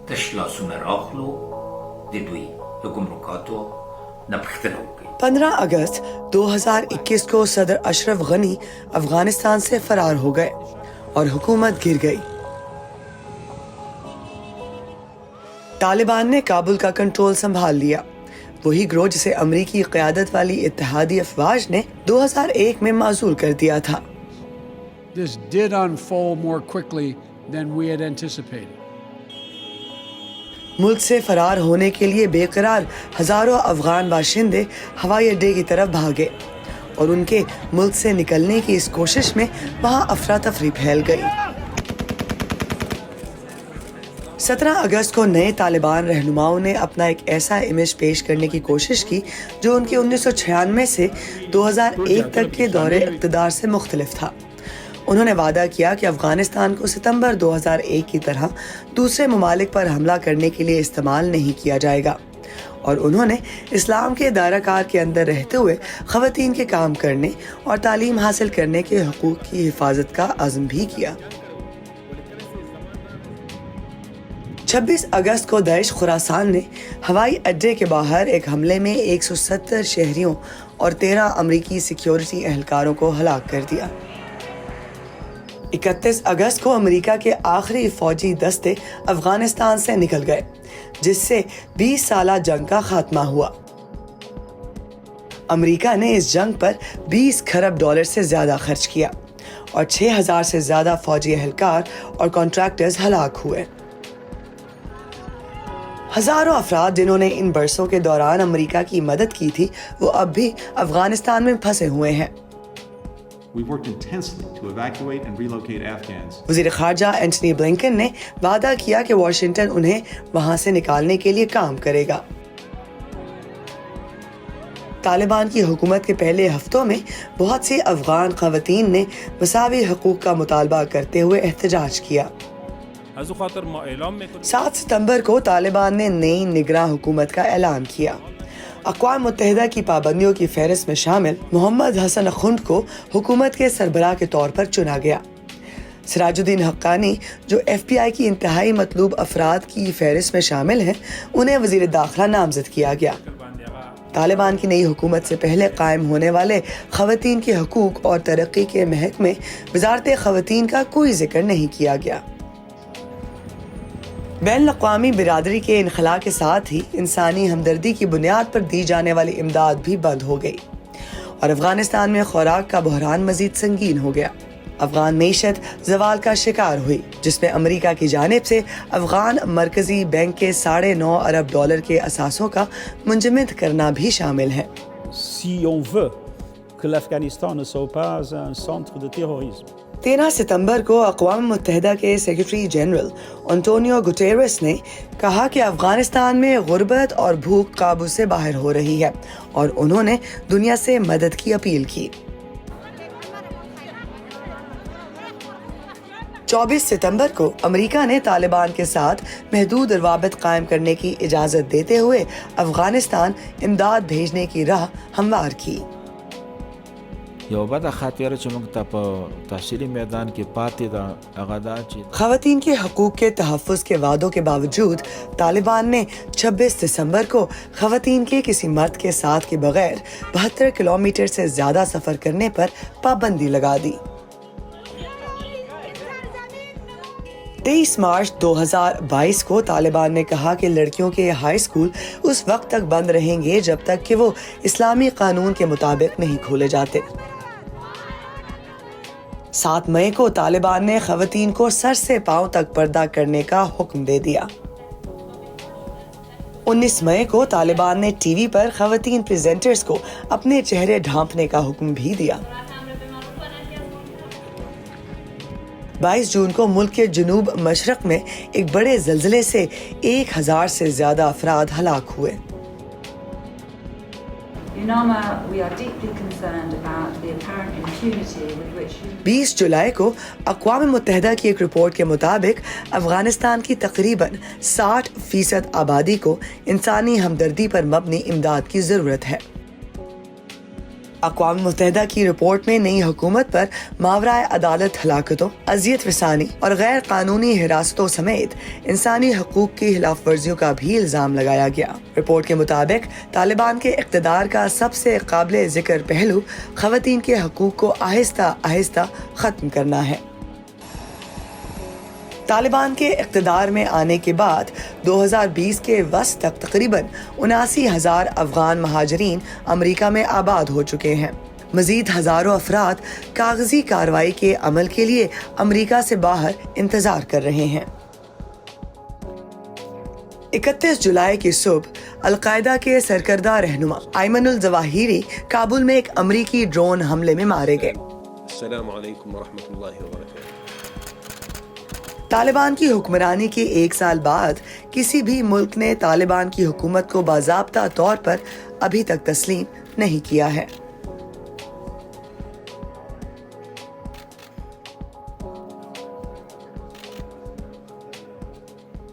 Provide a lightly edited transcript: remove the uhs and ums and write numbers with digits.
تشلاسونه راخلو د دوی د ګمرکاتو نه پوښتنه وکړي. 15 اگست 2021 کو صدر اشرف غنی افغانستان سے فرار ہو گئے اور حکومت گر گئی. طالبان نے کابل کا کنٹرول سنبھال لیا. وہی گروہ جسے امریکی قیادت والی اتحادی افواج نے 2001 میں معزول کر دیا تھا. This did unfold more quickly than we had anticipated. ملک سے فرار ہونے کے لیے بے قرار ہزاروں افغان باشندے ہوائی اڈے کی طرف بھاگے اور ان کے ملک سے نکلنے کی اس کوشش میں وہاں افراتفری پھیل گئی. 17 اگست کو نئے طالبان رہنماؤں نے اپنا ایک ایسا امیج پیش کرنے کی کوشش کی جو ان کے 1996 سے 2001 تک کے دور اقتدار سے مختلف تھا. انہوں نے وعدہ کیا کہ افغانستان کو ستمبر 2001 کی طرح دوسرے ممالک پر حملہ کرنے کے لیے استعمال نہیں کیا جائے گا، اور انہوں نے اسلام کے دائرہ کار کے اندر رہتے ہوئے خواتین کے کام کرنے اور تعلیم حاصل کرنے کے حقوق کی حفاظت کا عزم بھی کیا. 26 اگست کو داعش خراسان نے ہوائی اڈے کے باہر ایک حملے میں 170 شہریوں اور 13 امریکی سیکیورٹی اہلکاروں کو ہلاک کر دیا. 31 اگست کو امریکہ کے آخری فوجی دستے افغانستان سے نکل گئے، جس سے 20 سالہ جنگ کا خاتمہ ہوا. امریکہ نے اس جنگ پر $20 کھرب سے زیادہ خرچ کیا اور 6000 سے زیادہ فوجی اہلکار اور کانٹریکٹرز ہلاک ہوئے. ہزاروں افراد جنہوں نے ان برسوں کے دوران امریکہ کی مدد کی تھی وہ اب بھی افغانستان میں پھنسے ہوئے ہیں. وزیر خارجہ اینٹنی بلنکن نے وعدہ کیا کہ واشنگٹن انہیں وہاں سے نکالنے کے لیے کام کرے گا. طالبان کی حکومت کے پہلے ہفتوں میں بہت سی افغان خواتین نے مساوی حقوق کا مطالبہ کرتے ہوئے احتجاج کیا. 7 ستمبر کو طالبان نے نئی نگراں حکومت کا اعلان کیا. اقوام متحدہ کی پابندیوں کی فہرست میں شامل محمد حسن اخند کو حکومت کے سربراہ کے طور پر چنا گیا. سراج الدین حقانی جو FBI کی انتہائی مطلوب افراد کی فہرست میں شامل ہیں، انہیں وزیر داخلہ نامزد کیا گیا. طالبان کی نئی حکومت سے پہلے قائم ہونے والے خواتین کے حقوق اور ترقی کے محکمے وزارت خواتین کا کوئی ذکر نہیں کیا گیا. بین الاقوامی برادری کے انخلاء کے ساتھ ہی انسانی ہمدردی کی بنیاد پر دی جانے والی امداد بھی بند ہو گئی اور افغانستان میں خوراک کا بحران مزید سنگین ہو گیا. افغان معیشت زوال کا شکار ہوئی، جس میں امریکہ کی جانب سے افغان مرکزی بینک کے $9.5 ارب کے اثاثوں کا منجمد کرنا بھی شامل ہے. Si on veut que l'Afghanistan ne soit pas un centre de terrorisme. 13 ستمبر کو اقوام متحدہ کے سیکرٹری جنرل انٹونیو گٹیرس نے کہا کہ افغانستان میں غربت اور بھوک قابو سے باہر ہو رہی ہے اور انہوں نے دنیا سے مدد کی اپیل کی. 24 ستمبر کو امریکہ نے طالبان کے ساتھ محدود روابط قائم کرنے کی اجازت دیتے ہوئے افغانستان امداد بھیجنے کی راہ ہموار کی. خواتین کے حقوق کے تحفظ کے وعدوں کے باوجود طالبان نے 26 دسمبر کو خواتین کے کسی مرد کے ساتھ کے بغیر 72 کلومیٹر سے زیادہ سفر کرنے پر پابندی لگا دی. 23 مارچ 2022 کو طالبان نے کہا کہ لڑکیوں کے ہائی اسکول اس وقت تک بند رہیں گے جب تک کہ وہ اسلامی قانون کے مطابق نہیں کھولے جاتے. 7 مئی کو طالبان نے خواتین کو سر سے پاؤں تک پردہ کرنے کا حکم دے دیا. 19 مئی کو طالبان نے ٹی وی پر خواتین پریزنٹرز کو اپنے چہرے ڈھانپنے کا حکم بھی دیا. 22 جون کو ملک کے جنوب مشرق میں ایک بڑے زلزلے سے 1000 سے زیادہ افراد ہلاک ہوئے. 20 جولائی کو اقوام متحدہ کی ایک رپورٹ کے مطابق افغانستان کی تقریباً 60% آبادی کو انسانی ہمدردی پر مبنی امداد کی ضرورت ہے. اقوام متحدہ کی رپورٹ میں نئی حکومت پر ماورائے عدالت ہلاکتوں، اذیت رسانی اور غیر قانونی حراستوں سمیت انسانی حقوق کی خلاف ورزیوں کا بھی الزام لگایا گیا۔ رپورٹ کے مطابق طالبان کے اقتدار کا سب سے قابل ذکر پہلو خواتین کے حقوق کو آہستہ آہستہ ختم کرنا ہے۔ طالبان کے اقتدار میں آنے کے بعد 2020 کے وسط تک تقریباً 79,000 افغان مہاجرین امریکہ میں آباد ہو چکے ہیں۔ مزید ہزاروں افراد کاغذی کارروائی کے عمل کے لیے امریکہ سے باہر انتظار کر رہے ہیں۔ 31 جولائی کی صبح القاعدہ کے سرکردہ رہنما ایمن الظواہری کابل میں ایک امریکی ڈرون حملے میں مارے گئے۔ السلام علیکم ورحمۃ اللہ وبرکاتہ۔ طالبان کی حکمرانی کے 1 سال بعد کسی بھی ملک نے طالبان کی حکومت کو باضابطہ طور پر ابھی تک تسلیم نہیں کیا ہے۔